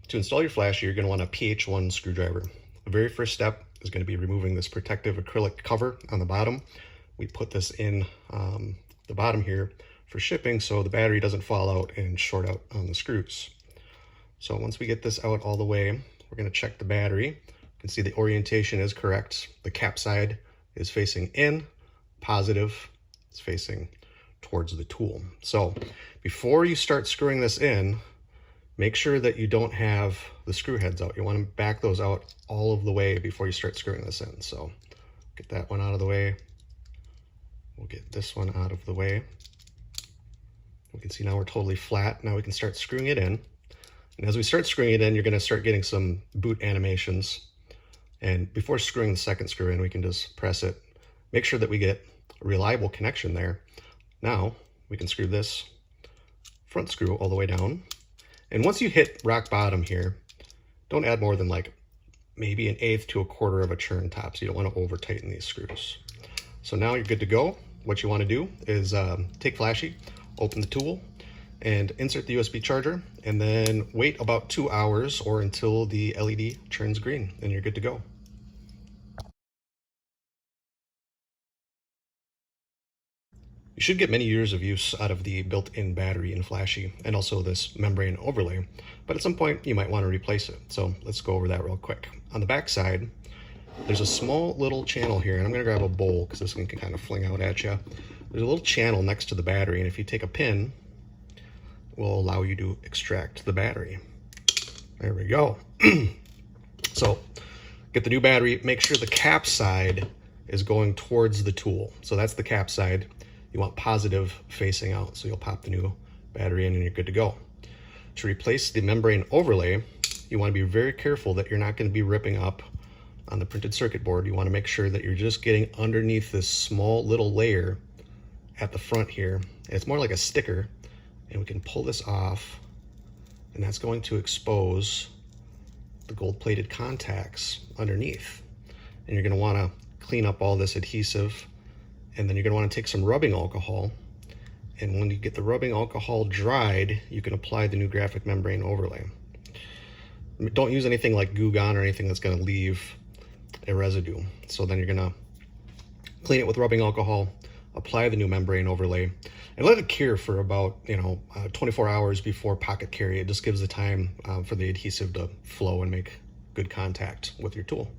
To install your flashy, you're going to want a PH1 screwdriver. The very first step is going to be removing this protective acrylic cover on the bottom. We put this in the bottom here for shipping so the battery doesn't fall out and short out on the screws. So once we get this out all the way, we're going to check the battery. You can see the orientation is correct. The cap side is facing in, positive is facing towards the tool. So before you start screwing this in, make sure that you don't have the screw heads out. You want to back those out all of the way before you start screwing this in. So get that one out of the way. We'll get this one out of the way. We can see now we're totally flat. Now we can start screwing it in. And as we start screwing it in, you're going to start getting some boot animations. And before screwing the second screw in, we can just press it. Make sure that we get a reliable connection there. Now we can screw this front screw all the way down. And once you hit rock bottom here, don't add more than like maybe 1/8 to 1/4 of a churn top. So you don't want to over tighten these screws. So now you're good to go. What you want to do is take Flashy, open the tool, and insert the USB charger, and then wait about 2 hours or until the LED turns green, and you're good to go. You should get many years of use out of the built-in battery in Flashy and also this membrane overlay, but at some point you might want to replace it. So let's go over that real quick. On the back side, there's a small little channel here, and I'm going to grab a bowl because this one can kind of fling out at you. There's a little channel next to the battery, and if you take a pin, it will allow you to extract the battery. There we go. So get the new battery, make sure the cap side is going towards the tool. So that's the cap side. You want positive facing out, so you'll pop the new battery in and you're good to go. To replace the membrane overlay, you want to be very careful that you're not going to be ripping up on the printed circuit board. You want to make sure that you're just getting underneath this small little layer at the front here. It's more like a sticker, and we can pull this off, and that's going to expose the gold-plated contacts underneath. And you're going to want to clean up all this adhesive, and then you're going to want to take some rubbing alcohol, and when you get the rubbing alcohol dried, you can apply the new graphic membrane overlay. Don't use anything like Goo Gone or anything that's going to leave a residue. So then you're going to clean it with rubbing alcohol, apply the new membrane overlay, and let it cure for about 24 hours before pocket carry. It just gives the time for the adhesive to flow and make good contact with your tool.